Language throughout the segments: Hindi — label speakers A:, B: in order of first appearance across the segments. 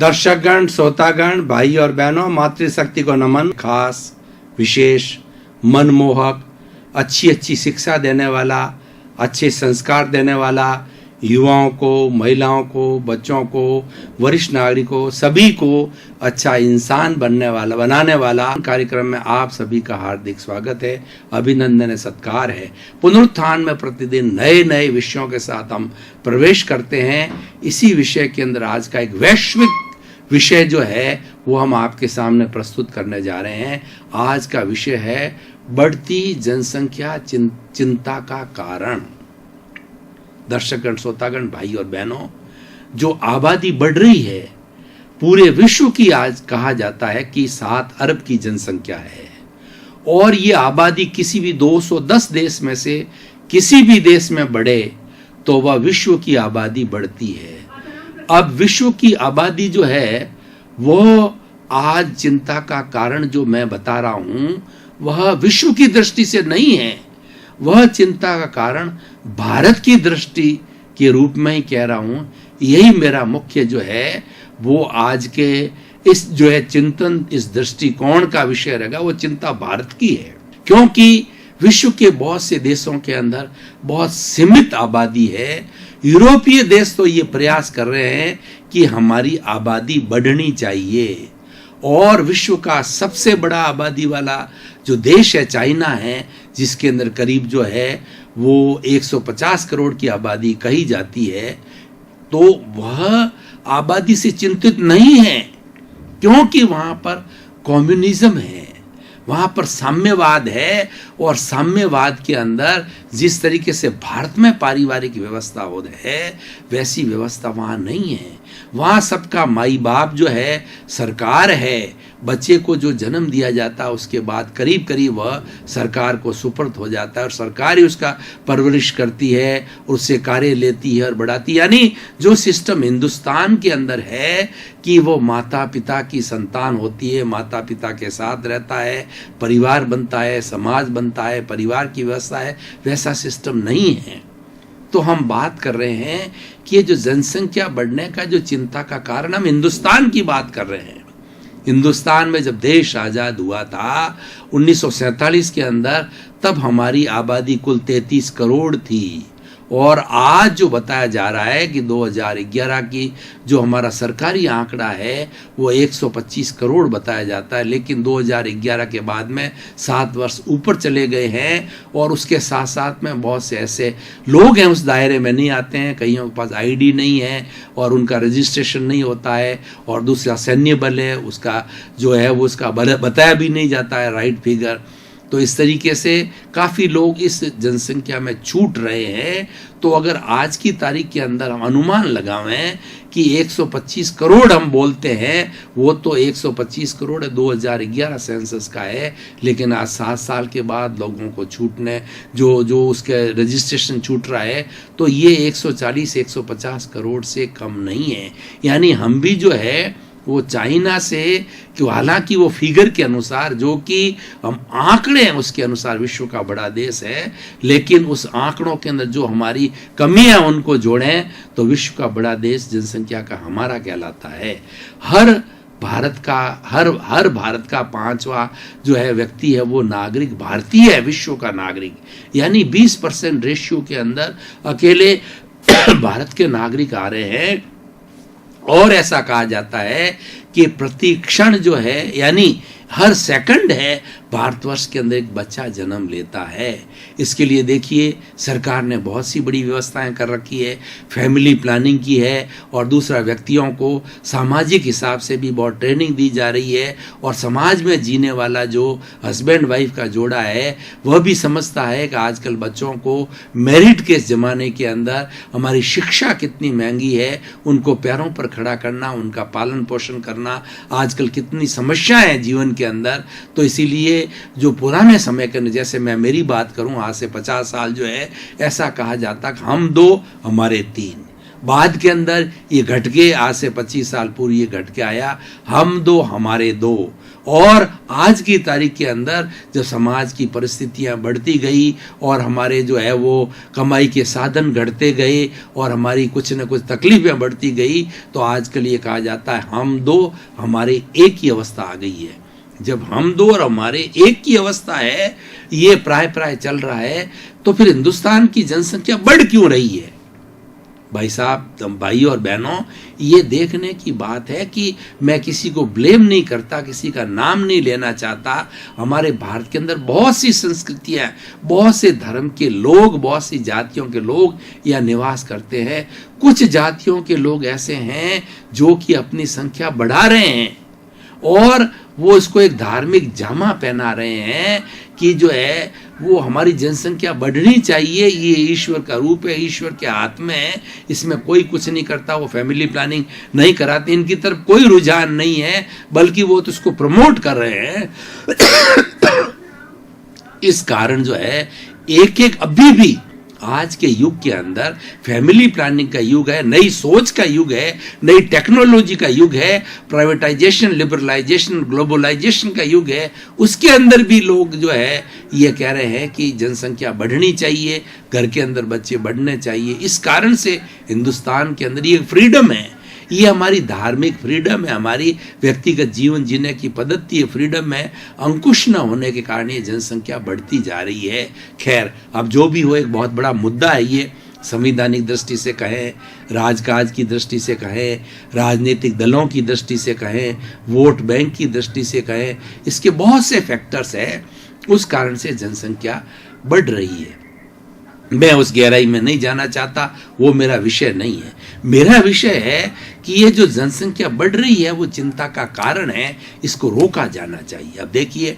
A: दर्शकगण, श्रोतागण, भाई और बहनों, मातृशक्ति को नमन। खास, विशेष, मनमोहक, अच्छी शिक्षा देने वाला, अच्छे संस्कार देने वाला, युवाओं को, महिलाओं को, बच्चों को, वरिष्ठ नागरिकों, सभी को अच्छा इंसान बनाने वाला कार्यक्रम में आप सभी का हार्दिक स्वागत है, अभिनंदन है, सत्कार है। पुनरुत्थान में प्रतिदिन नए नए विषयों के साथ हम प्रवेश करते हैं। इसी विषय के अंदर आज का एक वैश्विक विषय जो है वो हम आपके सामने प्रस्तुत करने जा रहे हैं। आज का विषय है बढ़ती जनसंख्या चिंता का कारण। दर्शकगण, श्रोतागण, भाई और बहनों, जो आबादी बढ़ रही है पूरे विश्व की, आज कहा जाता है कि 7 अरब की जनसंख्या है और ये आबादी किसी भी 210 देश में से किसी भी देश में बढ़े तो वह विश्व की आबादी बढ़ती है। अब विश्व की आबादी जो है वो आज चिंता का कारण जो मैं बता रहा हूं वह विश्व की दृष्टि से नहीं है, वह चिंता का कारण भारत की दृष्टि के रूप में ही कह रहा हूं। यही मेरा मुख्य जो है वो आज के इस जो है चिंतन, इस दृष्टिकोण का विषय रहेगा। वो चिंता भारत की है क्योंकि विश्व के बहुत से देशों के अंदर बहुत सीमित आबादी है। यूरोपीय देश तो ये प्रयास कर रहे हैं कि हमारी आबादी बढ़नी चाहिए और विश्व का सबसे बड़ा आबादी वाला जो देश है चाइना है, जिसके अंदर करीब जो है वो 150 करोड़ की आबादी कही जाती है, तो वह आबादी से चिंतित नहीं है क्योंकि वहां पर कम्युनिज्म है, वहां पर साम्यवाद है और साम्यवाद के अंदर जिस तरीके से भारत में पारिवारिक व्यवस्था हो है वैसी व्यवस्था वहां नहीं है। वहां सबका माई बाप जो है सरकार है, बच्चे को जो जन्म दिया जाता है उसके बाद करीब करीब वह सरकार को सुपुर्द हो जाता है और सरकार ही उसका परवरिश करती है, उससे कार्य लेती है और बढ़ाती है। यानी जो सिस्टम हिंदुस्तान के अंदर है कि वो माता पिता की संतान होती है, माता पिता के साथ रहता है, परिवार बनता है, समाज बनता है, परिवार की व्यवस्था है, वैसा सिस्टम नहीं है। तो हम बात कर रहे हैं कि ये जो जनसंख्या बढ़ने का जो चिंता का कारण, हम हिंदुस्तान की बात कर रहे हैं। हिंदुस्तान में जब देश आजाद हुआ था 1947 के अंदर, तब हमारी आबादी कुल 33 करोड़ थी और आज जो बताया जा रहा है कि 2011 की जो हमारा सरकारी आंकड़ा है वो 125 करोड़ बताया जाता है, लेकिन 2011 के बाद में 7 वर्ष ऊपर चले गए हैं और उसके साथ साथ में बहुत से ऐसे लोग हैं उस दायरे में नहीं आते हैं, कईयों के पास आईडी नहीं है और उनका रजिस्ट्रेशन नहीं होता है, और दूसरा सैन्य बल है, उसका जो है वो उसका बताया भी नहीं जाता है राइट फिगर। तो इस तरीके से काफ़ी लोग इस जनसंख्या में छूट रहे हैं। तो अगर आज की तारीख के अंदर हम अनुमान लगावें कि 125 करोड़ हम बोलते हैं, वो तो 125 करोड़ 2011 सेंसस का है, लेकिन आज 7 साल के बाद लोगों को छूटने जो उसके रजिस्ट्रेशन छूट रहा है तो ये 140-150 करोड़ से कम नहीं है। यानी हम भी जो है वो चाइना से, कि हालांकि वो फिगर के अनुसार जो कि हम आंकड़े हैं उसके अनुसार विश्व का बड़ा देश है, लेकिन उस आंकड़ों के अंदर जो हमारी कमियां उनको जोड़ें तो विश्व का बड़ा देश जनसंख्या का हमारा कहलाता है। हर भारत का 5वां जो है व्यक्ति है वो नागरिक भारतीय है, विश्व का नागरिक। यानी 20% रेशियो के अंदर अकेले भारत के नागरिक आ रहे हैं और ऐसा कहा जाता है कि प्रति क्षण जो है, यानी हर सेकंड है, भारतवर्ष के अंदर एक बच्चा जन्म लेता है। इसके लिए देखिए सरकार ने बहुत सी बड़ी व्यवस्थाएं कर रखी है, फैमिली प्लानिंग की है, और दूसरा व्यक्तियों को सामाजिक हिसाब से भी बहुत ट्रेनिंग दी जा रही है, और समाज में जीने वाला जो हस्बैंड वाइफ का जोड़ा है वह भी समझता है कि आजकल बच्चों को मेरिट के ज़माने के अंदर हमारी शिक्षा कितनी महंगी है, उनको पैरों पर खड़ा करना, उनका पालन पोषण करना आजकल कितनी समस्याएं हैं जीवन के अंदर। तो इसीलिए जो पुराने समय के, जैसे मैं मेरी बात करूं आज से 50 साल जो है, ऐसा कहा जाता कि हम 2 हमारे 3, बाद के अंदर ये घट के, आज से 25 साल पूर्व ये घट के आया, हम दो हमारे दो। और आज की तारीख के अंदर जब समाज की परिस्थितियां बढ़ती गई और हमारे जो है वो कमाई के साधन घटते गए और हमारी कुछ न कुछ तकलीफें बढ़ती गई, तो आजकल ये कहा जाता है हम दो हमारे एक की अवस्था आ गई है। जब हम दो और हमारे एक की अवस्था है, ये प्राय चल रहा है, तो फिर हिंदुस्तान की जनसंख्या बढ़ क्यों रही है? भाई साहब, भाई और बहनों, ये देखने की बात है कि मैं किसी को ब्लेम नहीं करता, किसी का नाम नहीं लेना चाहता। हमारे भारत के अंदर बहुत सी संस्कृतियां, बहुत से धर्म के लोग, बहुत सी जातियों के लोग यहाँ निवास करते हैं। कुछ जातियों के लोग ऐसे हैं जो कि अपनी संख्या बढ़ा रहे हैं और वो इसको एक धार्मिक जामा पहना रहे हैं कि जो है वो हमारी जनसंख्या बढ़नी चाहिए, ये ईश्वर का रूप है, ईश्वर के हाथ में है, इसमें कोई कुछ नहीं करता। वो फैमिली प्लानिंग नहीं कराते, इनकी तरफ कोई रुझान नहीं है, बल्कि वो तो उसको प्रमोट कर रहे हैं। इस कारण जो है एक अभी भी आज के युग के अंदर फैमिली प्लानिंग का युग है, नई सोच का युग है, नई टेक्नोलॉजी का युग है, प्राइवेटाइजेशन, लिबरलाइजेशन, ग्लोबलाइजेशन का युग है। उसके अंदर भी लोग जो है ये कह रहे हैं कि जनसंख्या बढ़नी चाहिए, घर के अंदर बच्चे बढ़ने चाहिए। इस कारण से हिंदुस्तान के अंदर ये फ्रीडम है, ये हमारी धार्मिक फ्रीडम है, हमारी व्यक्तिगत जीवन जीने की पद्धति है, फ्रीडम है। अंकुश न होने के कारण ये जनसंख्या बढ़ती जा रही है। खैर, अब जो भी हो, एक बहुत बड़ा मुद्दा है ये। संवैधानिक दृष्टि से कहें, राजकाज की दृष्टि से कहें, राजनीतिक दलों की दृष्टि से कहें, वोट बैंक की दृष्टि से कहें, इसके बहुत से फैक्टर्स हैं, उस कारण से जनसंख्या बढ़ रही है। मैं उस गहराई में नहीं जाना चाहता, वो मेरा विषय नहीं है। मेरा विषय है कि ये जो जनसंख्या बढ़ रही है वो चिंता का कारण है, इसको रोका जाना चाहिए। अब देखिए,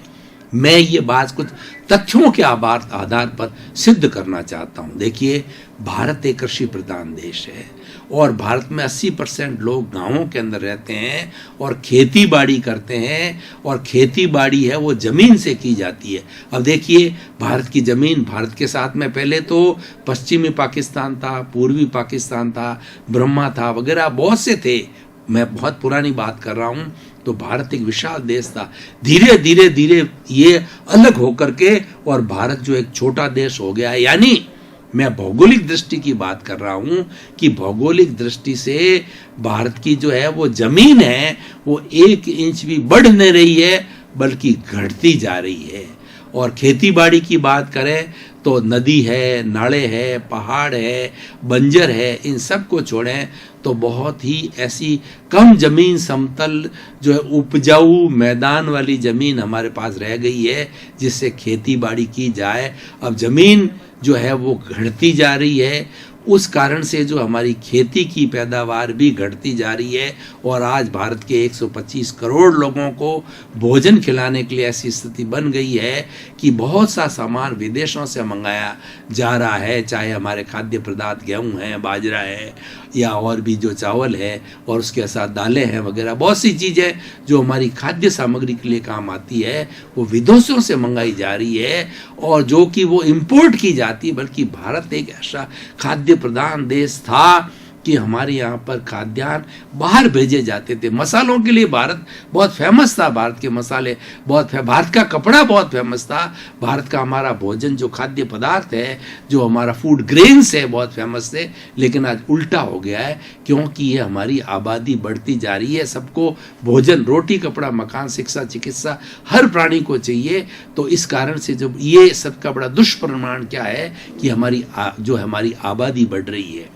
A: मैं ये बात कुछ तथ्यों के आधार पर सिद्ध करना चाहता हूँ। देखिए, भारत एक कृषि प्रधान देश है और भारत में 80% लोग गांवों के अंदर रहते हैं और खेती बाड़ी करते हैं, और खेती बाड़ी है वो जमीन से की जाती है। अब देखिए, भारत की जमीन, भारत के साथ में पहले तो पश्चिमी पाकिस्तान था, पूर्वी पाकिस्तान था, ब्रह्मा था, वगैरह बहुत से थे। मैं बहुत पुरानी बात कर रहा हूँ। तो भारत एक विशाल देश था। धीरे धीरे ये अलग होकर के और भारत जो एक छोटा देश हो गया है। यानी मैं भौगोलिक दृष्टि की बात कर रहा हूं कि भौगोलिक दृष्टि से भारत की जो है वो जमीन है वो 1 इंच भी बढ़ नहीं रही है, बल्कि घटती जा रही है। और खेती बाड़ी की बात करें तो नदी है, नाले है, पहाड़ है, बंजर है, इन सब को छोड़ें तो बहुत ही ऐसी कम जमीन, समतल जो है उपजाऊ मैदान वाली जमीन हमारे पास रह गई है जिससे खेती बाड़ी की जाए। अब जमीन जो है वो घटती जा रही है, उस कारण से जो हमारी खेती की पैदावार भी घटती जा रही है। और आज भारत के 125 करोड़ लोगों को भोजन खिलाने के लिए ऐसी स्थिति बन गई है कि बहुत सा सामान विदेशों से मंगाया जा रहा है, चाहे हमारे खाद्य पदार्थ गेहूं है, बाजरा है, या और भी जो चावल है और उसके साथ दालें हैं वगैरह, बहुत सी चीज़ें जो हमारी खाद्य सामग्री के लिए काम आती है वो विदेशों से मंगाई जा रही है, और जो कि वो इम्पोर्ट की जाती है। बल्कि भारत एक ऐसा खाद्य प्रधान देश था कि हमारे यहाँ पर खाद्यान्न बाहर भेजे जाते थे। मसालों के लिए भारत बहुत फेमस था, भारत के मसाले बहुत, भारत का कपड़ा बहुत फेमस था, भारत का हमारा भोजन जो खाद्य पदार्थ है, जो हमारा फूड ग्रेन्स है, बहुत फेमस थे। लेकिन आज उल्टा हो गया है, क्योंकि ये हमारी आबादी बढ़ती जा रही है, सबको भोजन, रोटी, कपड़ा, मकान, शिक्षा, चिकित्सा हर प्राणी को चाहिए। तो इस कारण से जब ये सबका बड़ा दुष्परिणाम क्या है कि हमारी आबादी बढ़ रही है।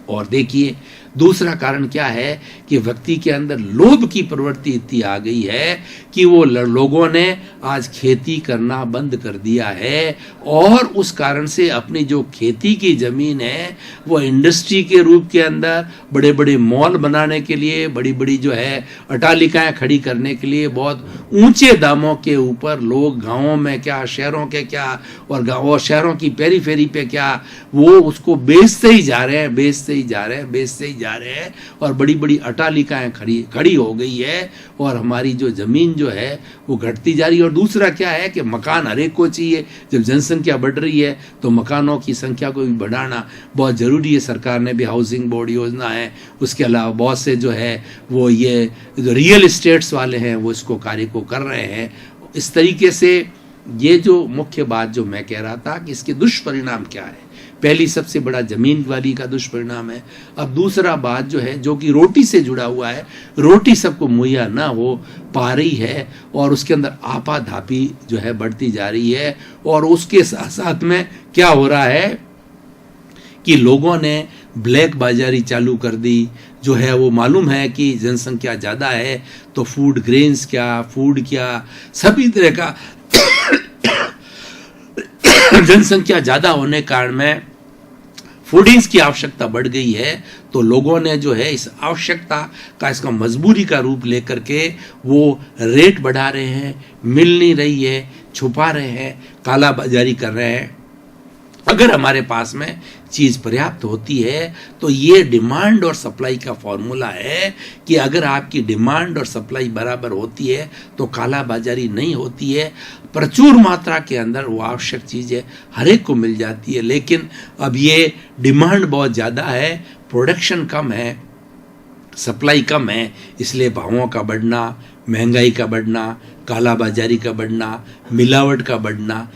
A: और देखिए, दूसरा कारण क्या है कि व्यक्ति के अंदर लोभ की प्रवृत्ति इतनी आ गई है कि वो लोगों ने आज खेती करना बंद कर दिया है, और उस कारण से अपनी जो खेती की जमीन है वो इंडस्ट्री के रूप के अंदर बड़े बड़े मॉल बनाने के लिए, बड़ी बड़ी जो है अट्टालिकाएं खड़ी करने के लिए बहुत ऊंचे दामों के ऊपर लोग गाँवों में क्या, शहरों के क्या, और गाँव और शहरों की पेरीफेरी पे क्या, वो उसको बेचते ही जा रहे हैं, बेचते ही जा रहे हैं, बेचते ही जा रहे हैं और बड़ी बड़ी अटालिकाएं खड़ी हो गई है और हमारी जो ज़मीन जो है वो घटती जा रही है। और दूसरा क्या है कि मकान हर एक को चाहिए। जब जनसंख्या बढ़ रही है तो मकानों की संख्या को भी बढ़ाना बहुत ज़रूरी है। सरकार ने भी हाउसिंग बोर्ड योजना है, उसके अलावा बहुत से जो है वो ये जो रियल इस्टेट्स वाले हैं वो इसको कार्य को कर रहे हैं। इस तरीके से ये जो मुख्य बात जो मैं कह रहा था कि इसके दुष्परिणाम क्या है, पहली सबसे बड़ा जमीन वाली का दुष्परिणाम है। अब दूसरा बात जो है जो कि रोटी से जुड़ा हुआ है, रोटी सबको मुहैया ना हो पा रही है और उसके अंदर आपाधापी जो है बढ़ती जा रही है। और उसके साथ साथ में क्या हो रहा है कि लोगों ने ब्लैक बाजारी चालू कर दी। जो है वो मालूम है कि जनसंख्या ज़्यादा है तो फूड ग्रेन्स क्या, फूड क्या, सभी तरह का जनसंख्या ज़्यादा होने कारण में फूडिंग्स की आवश्यकता बढ़ गई है। तो लोगों ने जो है इस आवश्यकता का इसका मजबूरी का रूप लेकर के वो रेट बढ़ा रहे हैं, मिल नहीं रही है, छुपा रहे हैं, काला बाजारी कर रहे हैं। अगर हमारे पास में चीज़ पर्याप्त होती है तो ये डिमांड और सप्लाई का फॉर्मूला है कि अगर आपकी डिमांड और सप्लाई बराबर होती है तो काला बाजारी नहीं होती है। प्रचुर मात्रा के अंदर वो आवश्यक चीज़ें हर एक को मिल जाती है। लेकिन अब ये डिमांड बहुत ज़्यादा है, प्रोडक्शन कम है, सप्लाई कम है, इसलिए भावों का बढ़ना, महंगाई का बढ़ना, काला बाजारी का बढ़ना, मिलावट का बढ़ना।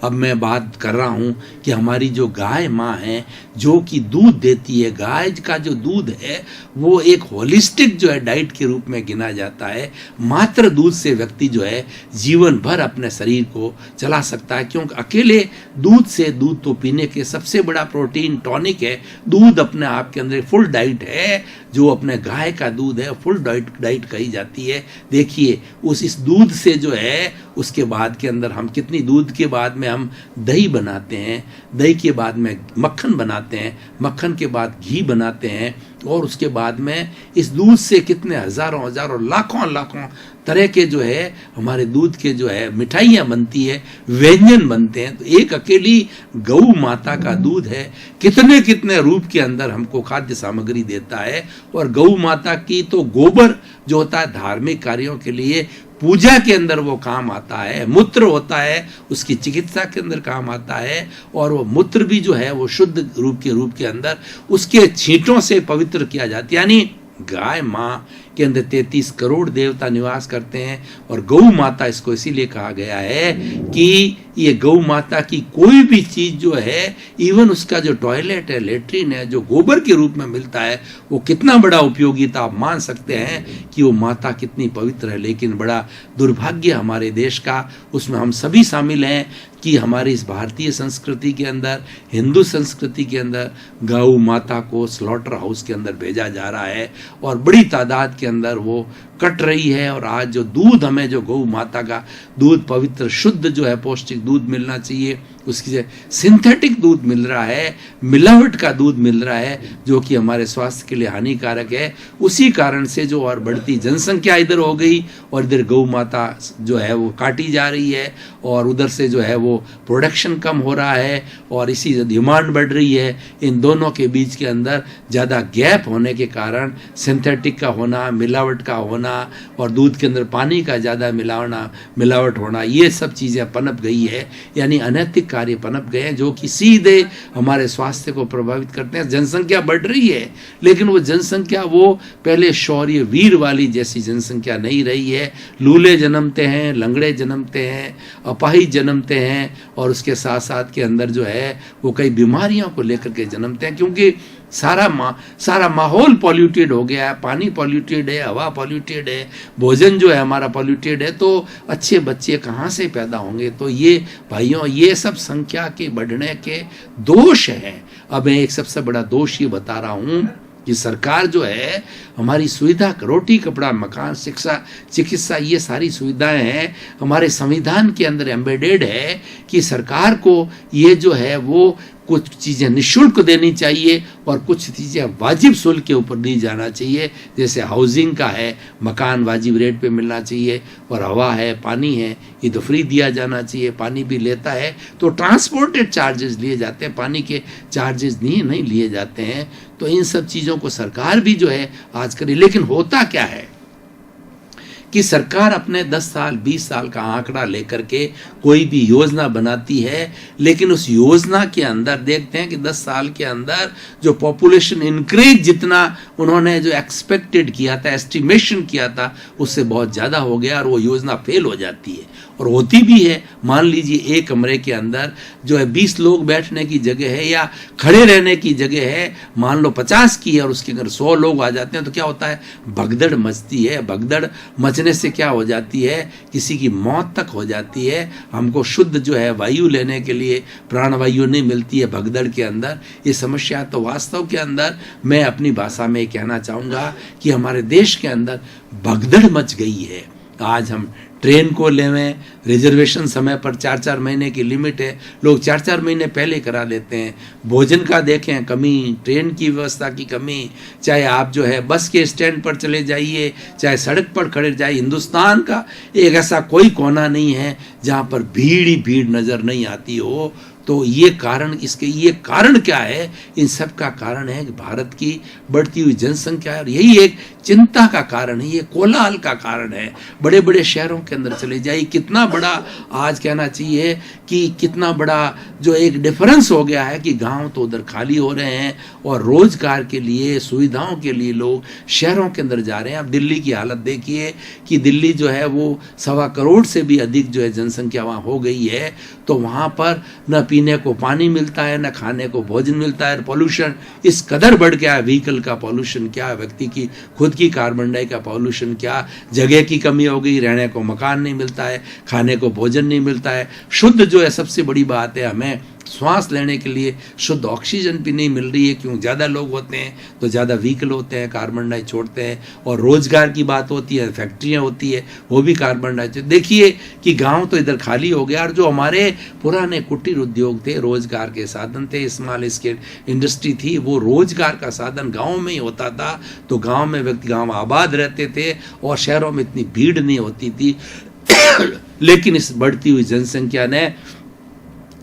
A: अब मैं बात कर रहा हूँ कि हमारी जो गाय माँ है जो कि दूध देती है, गाय का जो दूध है वो एक होलिस्टिक जो है डाइट के रूप में गिना जाता है। मात्र दूध से व्यक्ति जो है जीवन भर अपने शरीर को चला सकता है, क्योंकि अकेले दूध से, दूध तो पीने के सबसे बड़ा प्रोटीन टॉनिक है, दूध अपने आप के अंदर फुल डाइट है। जो अपने गाय का दूध है फुल डाइट कही जाती है। देखिए इस दूध से जो है उसके बाद के अंदर हम कितनी, दूध के बाद में हम दही बनाते हैं, दही के बाद में मक्खन बनाते हैं, मक्खन के बाद घी बनाते हैं और उसके बाद में इस दूध से कितने हजारों लाखों तरह के जो है हमारे दूध के जो है मिठाइयाँ बनती है, व्यंजन बनते हैं। तो एक अकेली गौ माता का दूध है कितने कितने रूप के अंदर हमको खाद्य सामग्री देता है। और गौ माता की तो गोबर जो होता है धार्मिक कार्यों के लिए, पूजा के अंदर वो काम आता है, मूत्र होता है उसकी चिकित्सा के अंदर काम आता है। और वो मूत्र भी जो है वो शुद्ध रूप के अंदर उसके छींटों से पवित्र किया जाता है। यानी गाय माँ के अंदर 33 करोड़ देवता निवास करते हैं। और गौ माता इसको इसीलिए कहा गया है कि ये गौ माता की कोई भी चीज जो है, इवन उसका जो टॉयलेट है, लेट्रिन है, जो गोबर के रूप में मिलता है, वो कितना बड़ा उपयोगिता आप मान सकते हैं कि वो माता कितनी पवित्र है। लेकिन बड़ा दुर्भाग्य हमारे देश का, उसमें हम सभी शामिल हैं कि हमारी इस भारतीय संस्कृति के अंदर, हिंदू संस्कृति के अंदर गौ माता को स्लॉटर हाउस के अंदर भेजा जा रहा है और बड़ी तादाद के अंदर वो कट रही है। और आज जो दूध हमें, जो गौ माता का दूध पवित्र शुद्ध जो है पौष्टिक दूध मिलना चाहिए, उसकी से सिंथेटिक दूध मिल रहा है, मिलावट का दूध मिल रहा है जो कि हमारे स्वास्थ्य के लिए हानिकारक है। उसी कारण से जो और बढ़ती जनसंख्या इधर हो गई और इधर गौ माता जो है वो काटी जा रही है और उधर से जो है वो प्रोडक्शन कम हो रहा है और इसी डिमांड बढ़ रही है। इन दोनों के बीच के अंदर ज़्यादा गैप होने के कारण सिंथेटिक का होना, मिलावट का होना और दूध के अंदर पानी का ज़्यादा मिलावट होना, ये सब चीज़ें पनप गई है। यानी अनैतिक कार्य पनप गए हैं जो कि सीधे हमारे स्वास्थ्य को प्रभावित करते हैं। जनसंख्या बढ़ रही है लेकिन वो जनसंख्या वो पहले शौर्य वीर वाली जैसी जनसंख्या नहीं रही है। लूले जन्मते हैं, लंगड़े जन्मते हैं, अपाहिज जन्मते हैं और उसके साथ साथ के अंदर जो है वो कई बीमारियों को लेकर के जन्मते हैं, क्योंकि सारा माहौल पॉल्यूटेड हो गया है, पानी पॉल्यूटेड है, हवा पॉल्यूटेड है, भोजन जो है हमारा पॉल्यूटेड है। तो अच्छे बच्चे कहाँ से पैदा होंगे? तो ये भाइयों, ये सब संख्या के बढ़ने के दोष हैं। अब मैं एक सबसे बड़ा दोष ये बता रहा हूँ कि सरकार जो है हमारी सुविधा, रोटी कपड़ा मकान, शिक्षा, चिकित्सा, ये सारी सुविधाएं हैं हमारे संविधान के अंदर एम्बेडेड है कि सरकार को ये जो है वो कुछ चीज़ें निःशुल्क देनी चाहिए और कुछ चीज़ें वाजिब शुल्क के ऊपर नहीं जाना चाहिए। जैसे हाउसिंग का है, मकान वाजिब रेट पे मिलना चाहिए, और हवा है, पानी है, ये तो फ्री दिया जाना चाहिए। पानी भी लेता है तो ट्रांसपोर्टेड चार्जेस लिए जाते हैं, पानी के चार्जेस नहीं लिए जाते हैं। तो इन सब चीज़ों को सरकार भी जो है आज करे। लेकिन होता क्या है कि सरकार अपने 10 साल 20 साल का आंकड़ा लेकर के कोई भी योजना बनाती है, लेकिन उस योजना के अंदर देखते हैं कि 10 साल के अंदर जो पॉपुलेशन इंक्रीज जितना उन्होंने जो एक्सपेक्टेड किया था, एस्टिमेशन किया था, उससे बहुत ज़्यादा हो गया और वो योजना फेल हो जाती है। और होती भी है। मान लीजिए एक कमरे के अंदर जो है 20 लोग बैठने की जगह है या खड़े रहने की जगह है, मान लो 50 की है, और उसके अगर 100 लोग आ जाते हैं तो क्या होता है, भगदड़ मचती है। भगदड़ मचने से क्या हो जाती है, किसी की मौत तक हो जाती है। हमको शुद्ध जो है वायु लेने के लिए प्राणवायु नहीं मिलती है भगदड़ के अंदर। ये समस्या तो वास्तव के अंदर मैं अपनी भाषा में कहना चाहूँगा कि हमारे देश के अंदर भगदड़ मच गई है। आज हम ट्रेन को लेवें, रिजर्वेशन समय पर 4-4 महीने की लिमिट है, लोग 4-4 महीने पहले करा लेते हैं। भोजन का देखें कमी, ट्रेन की व्यवस्था की कमी, चाहे आप जो है बस के स्टैंड पर चले जाइए, चाहे सड़क पर खड़े जाइए, हिंदुस्तान का एक ऐसा कोई कोना नहीं है जहाँ पर भीड़ ही भीड़ नज़र नहीं आती हो। तो ये कारण क्या है? इन सब का कारण है कि भारत की बढ़ती हुई जनसंख्या है, और यही एक चिंता का कारण है, ये कोलाहल का कारण है। बड़े बड़े शहरों के अंदर चले जाइए, कितना बड़ा आज कहना चाहिए कि कितना बड़ा जो एक डिफरेंस हो गया है कि गांव तो उधर खाली हो रहे हैं और रोजगार के लिए, सुविधाओं के लिए लोग शहरों के अंदर जा रहे हैं। अब दिल्ली की हालत देखिए कि दिल्ली जो है वो 1.25 करोड़ से भी अधिक जो है जनसंख्या वहाँ हो गई है। तो वहाँ पर न पीने को पानी मिलता है, न खाने को भोजन मिलता है। पॉल्यूशन इस कदर बढ़ गया है, व्हीकल का पॉल्यूशन क्या, व्यक्ति की खुद की कार्बन डाई का पॉल्यूशन क्या, जगह की कमी हो गई, रहने को मकान नहीं मिलता है, खाने को भोजन नहीं मिलता है। शुद्ध जो है सबसे बड़ी बात है, हमें श्वास लेने के लिए शुद्ध ऑक्सीजन भी नहीं मिल रही है। क्यों? ज़्यादा लोग होते हैं तो ज़्यादा व्हीकल होते हैं, कार्बन डाई छोड़ते हैं। और रोजगार की बात होती है, फैक्ट्रियाँ होती है, वो भी कार्बन डाई। देखिए कि गांव तो इधर खाली हो गया, और जो हमारे पुराने कुटीर उद्योग थे, रोजगार के साधन थे, स्मॉल स्केल इंडस्ट्री थी, वो रोजगार का साधन गाँव में ही होता था। तो गाँव में व्यक्ति गाँव आबाद रहते थे और शहरों में इतनी भीड़ नहीं होती थी। लेकिन इस बढ़ती हुई जनसंख्या ने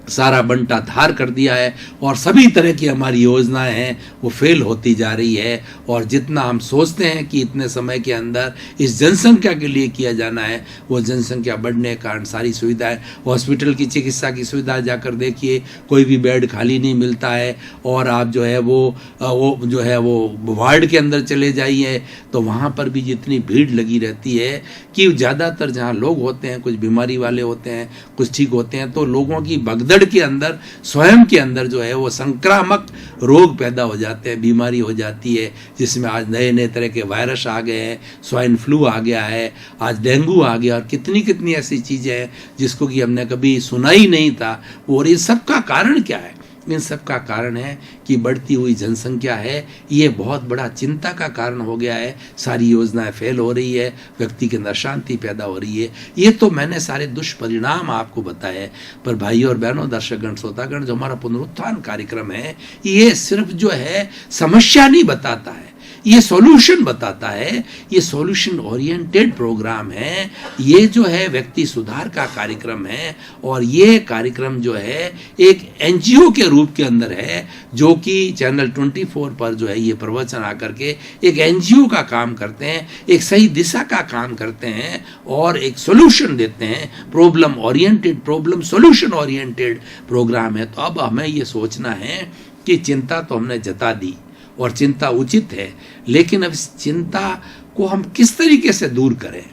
A: सारा बंटा धार कर दिया है, और सभी तरह की हमारी योजनाएं हैं वो फेल होती जा रही है। और जितना हम सोचते हैं कि इतने समय के अंदर इस जनसंख्या के लिए किया जाना है, वो जनसंख्या बढ़ने के कारण सारी सुविधाएं, हॉस्पिटल की चिकित्सा की सुविधा जाकर देखिए, कोई भी बेड खाली नहीं मिलता है। और आप जो है वो वार्ड के अंदर चले जाइए तो वहाँ पर भी जितनी भीड़ लगी रहती है कि ज़्यादातर जहाँ लोग होते हैं, कुछ बीमारी वाले होते हैं, कुछ ठीक होते हैं, तो लोगों की भगदड़ के अंदर स्वयं के अंदर जो है वो संक्रामक रोग पैदा हो जाते हैं, बीमारी हो जाती है, जिसमें आज नए नए तरह के वायरस आ गए हैं, स्वाइन फ्लू आ गया है, आज डेंगू आ गया, और कितनी कितनी ऐसी चीज़ें हैं जिसको कि हमने कभी सुना ही नहीं था। और इन सब का कारण क्या है? इन सब का कारण है कि बढ़ती हुई जनसंख्या है, ये बहुत बड़ा चिंता का कारण हो गया है। सारी योजनाएं फेल हो रही है, व्यक्ति के अंदर शांति पैदा हो रही है। ये तो मैंने सारे दुष्परिणाम आपको बताए। पर भाइयों और बहनों, दर्शकगण, श्रोतागण, जो हमारा पुनरुत्थान कार्यक्रम है, ये सिर्फ जो है समस्या नहीं बताता है, ये सॉल्यूशन बताता है। ये सॉल्यूशन ओरिएंटेड प्रोग्राम है, ये जो है व्यक्ति सुधार का कार्यक्रम है। और ये कार्यक्रम जो है एक एनजीओ के रूप के अंदर है, जो कि चैनल 24 पर जो है ये प्रवचन आकर के एक एनजीओ का काम करते हैं, एक सही दिशा का काम करते हैं और एक सॉल्यूशन देते हैं। Problem oriented, problem solution oriented program है। तो अब हमें ये सोचना है कि चिंता तो हमने जता दी और चिंता उचित है, लेकिन अब इस चिंता को हम किस तरीके से दूर करें?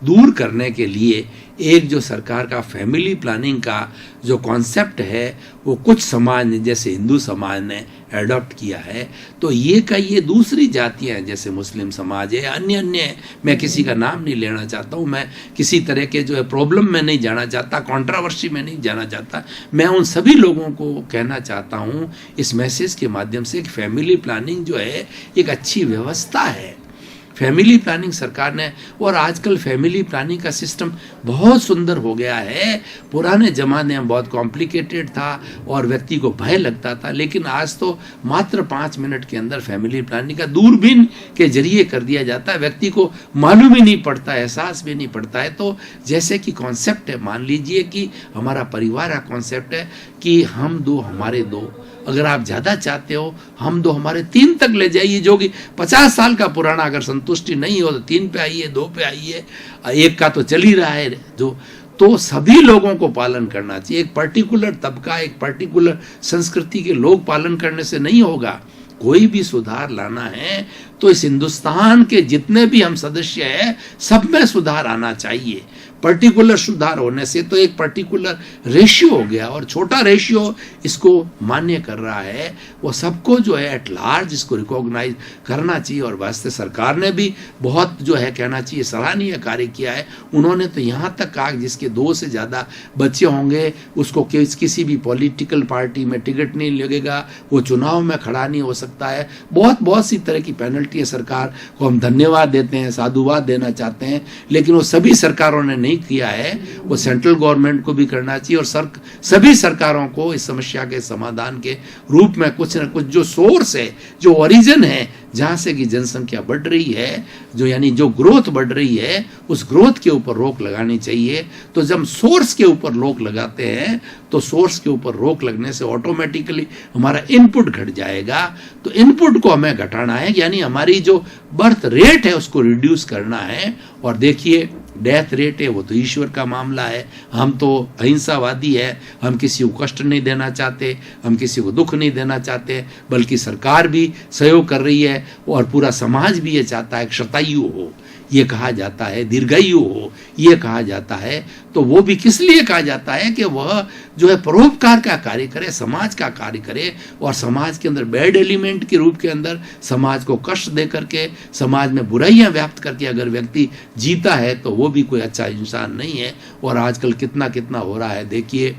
A: दूर करने के लिए एक जो सरकार का फैमिली प्लानिंग का जो कॉन्सेप्ट है वो कुछ समाज ने, जैसे हिंदू समाज ने एडॉप्ट किया है। तो ये दूसरी जातियां हैं, जैसे मुस्लिम समाज है, अन्य मैं किसी का नाम नहीं लेना चाहता हूँ, मैं किसी तरह के जो है प्रॉब्लम में नहीं जाना चाहता, कंट्रोवर्सी में नहीं जाना चाहता। मैं उन सभी लोगों को कहना चाहता हूँ इस मैसेज के माध्यम से कि फैमिली प्लानिंग जो है एक अच्छी व्यवस्था है। फैमिली प्लानिंग सरकार ने, और आजकल फैमिली प्लानिंग का सिस्टम बहुत सुंदर हो गया है। पुराने ज़माने में बहुत कॉम्प्लिकेटेड था और व्यक्ति को भय लगता था, लेकिन आज तो मात्र 5 मिनट के अंदर फैमिली प्लानिंग का दूरबीन के जरिए कर दिया जाता है। व्यक्ति को मालूम ही नहीं पड़ता, एहसास भी नहीं पड़ता है। तो जैसे कि कॉन्सेप्ट है, मान लीजिए कि हमारा परिवार का कॉन्सेप्ट है कि हम 2 हमारे 2, अगर आप ज़्यादा चाहते हो हम 2 हमारे 3 तक ले जाइए, जो कि 50 साल का पुराना, अगर संतुष्टि नहीं हो तो 3 पे आइए, 2 पे आइए, 1 का तो चल ही रहा है जो। तो सभी लोगों को पालन करना चाहिए। एक पर्टिकुलर तबका, एक पर्टिकुलर संस्कृति के लोग पालन करने से नहीं होगा। कोई भी सुधार लाना है तो इस हिंदुस्तान के जितने भी हम सदस्य हैं सब में सुधार आना चाहिए। पर्टिकुलर सुधार होने से तो एक पर्टिकुलर रेशियो हो गया, और छोटा रेशियो इसको मान्य कर रहा है, वो सबको जो है एट लार्ज इसको रिकॉग्नाइज करना चाहिए। और वास्ते सरकार ने भी बहुत जो है कहना चाहिए सराहनीय कार्य किया है। उन्होंने तो यहाँ तक कहा जिसके 2 से ज़्यादा बच्चे होंगे उसको किसी भी पॉलिटिकल पार्टी में टिकट नहीं लगेगा, वो चुनाव में खड़ा नहीं हो सकता है। बहुत सी तरह की पेनल्टी है। सरकार को हम धन्यवाद देते हैं, साधुवाद देना चाहते हैं, लेकिन वो सभी सरकारों ने नहीं किया है। वो सेंट्रल गवर्नमेंट को भी करना चाहिए और सभी सरकारों को इस समस्या के समाधान के रूप में कुछ न कुछ जो सोर्स है, जो ओरिजिन है, जहां से कि जनसंख्या बढ़ रही है, जो यानी जो ग्रोथ बढ़ रही है, उस ग्रोथ के ऊपर रोक लगानी चाहिए। तो जब सोर्स के ऊपर रोक लगाते हैं तो सोर्स के ऊपर रोक लगने से ऑटोमेटिकली हमारा इनपुट घट जाएगा। तो इनपुट को हमें घटाना है, यानी हमारी जो बर्थ रेट है उसको रिड्यूस करना है। और देखिए डेथ रेट है वो तो ईश्वर का मामला है। हम तो अहिंसावादी है, हम किसी को कष्ट नहीं देना चाहते, हम किसी को दुख नहीं देना चाहते, बल्कि सरकार भी सहयोग कर रही है और पूरा समाज भी ये चाहता है कि शतायु हो, ये कहा जाता है, दीर्घायु हो, ये कहा जाता है। तो वो भी किस लिए कहा जाता है कि वह जो है परोपकार का कार्य करे, समाज का कार्य करे, और समाज के अंदर बैड एलिमेंट के रूप के अंदर समाज को कष्ट दे करके, समाज में बुराइयां व्याप्त करके अगर व्यक्ति जीता है तो वो भी कोई अच्छा इंसान नहीं है। और आजकल कितना कितना हो रहा है। देखिए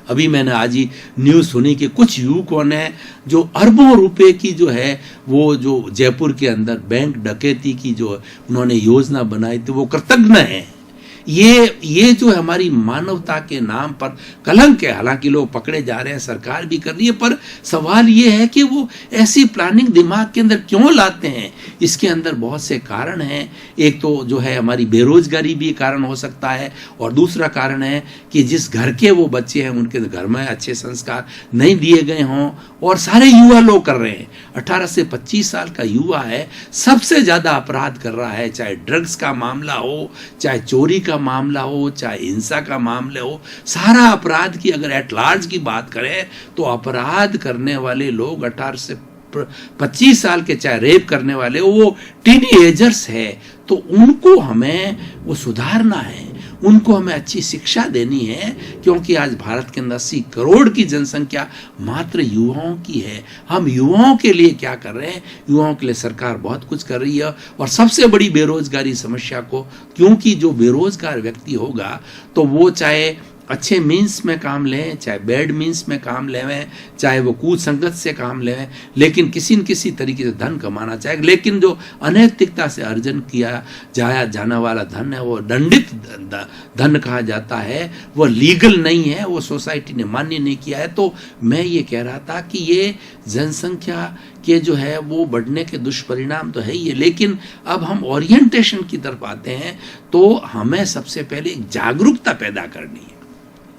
A: अभी मैंने आज ही न्यूज़ सुनी कि कुछ युवकों ने जो अरबों रुपए की जो है वो जो जयपुर के अंदर बैंक डकैती की जो उन्होंने योजना बनाई थी, वो कृतज्ञ हैं। ये जो हमारी मानवता के नाम पर कलंक है। हालांकि लोग पकड़े जा रहे हैं, सरकार भी कर रही है, पर सवाल ये है कि वो ऐसी प्लानिंग दिमाग के अंदर क्यों लाते हैं। इसके अंदर बहुत से कारण हैं। एक तो जो है हमारी बेरोजगारी भी कारण हो सकता है, और दूसरा कारण है कि जिस घर के वो बच्चे हैं उनके घर में अच्छे संस्कार नहीं दिए गए हों, और सारे युवा लोग कर रहे हैं। 18 से 25 साल का युवा है, सबसे ज़्यादा अपराध कर रहा है, चाहे ड्रग्स का मामला हो, चाहे चोरी का मामला हो, चाहे हिंसा का मामला हो। सारा अपराध की अगर एट लार्ज की बात करें तो अपराध करने वाले लोग 18 से 25 साल के, चाहे रेप करने वाले वो टीनेजर्स है। तो उनको हमें वो सुधारना है, उनको हमें अच्छी शिक्षा देनी है, क्योंकि आज भारत के अंदर 80 करोड़ की जनसंख्या मात्र युवाओं की है। हम युवाओं के लिए क्या कर रहे हैं? युवाओं के लिए सरकार बहुत कुछ कर रही है। और सबसे बड़ी बेरोजगारी समस्या को, क्योंकि जो बेरोजगार व्यक्ति होगा तो वो चाहे अच्छे मीन्स में काम लें, चाहे बैड मीन्स में काम लें, चाहे वो कुसंगत से काम लें, लेकिन किसी न किसी तरीके से धन कमाना चाहे। लेकिन जो अनैतिकता से अर्जन किया जाने वाला धन है वो दंडित धन कहा जाता है, वो लीगल नहीं है, वो सोसाइटी ने मान्य नहीं किया है। तो मैं ये कह रहा था कि ये जनसंख्या के जो है वो बढ़ने के दुष्परिणाम तो है ही है, लेकिन अब हम ओरिएंटेशन की तरफ आते हैं तो हमें सबसे पहले एक जागरूकता पैदा करनी है।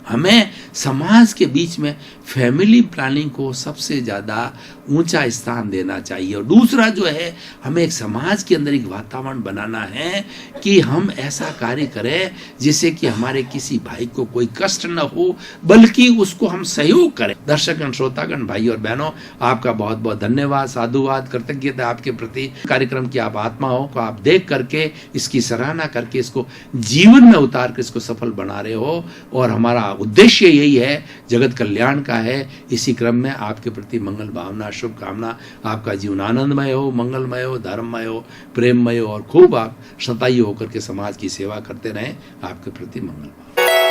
A: हमें समाज के बीच में फैमिली प्लानिंग को सबसे ज़्यादा ऊंचा स्थान देना चाहिए। और दूसरा जो है, हमें एक समाज के अंदर एक वातावरण बनाना है कि हम ऐसा कार्य करें जिससे कि हमारे किसी भाई को कोई कष्ट न हो, बल्कि उसको हम सहयोग करें। दर्शकगण, श्रोतागण, भाई और बहनों, आपका बहुत बहुत धन्यवाद, साधुवाद, कृतज्ञता आपके प्रति। कार्यक्रम की आप आत्माओं को आप देख करके, इसकी सराहना करके, इसको जीवन में उतार कर इसको सफल बना रहे हो, और हमारा उद्देश्य यही है, जगत कल्याण का है। इसी क्रम में आपके प्रति मंगल भावना, शुभकामना। आपका जीवन आनंदमय हो, मंगलमय हो, धर्ममय हो, प्रेममय हो, और खूब आप शतायु होकर के समाज की सेवा करते रहें। आपके प्रति मंगल भावना।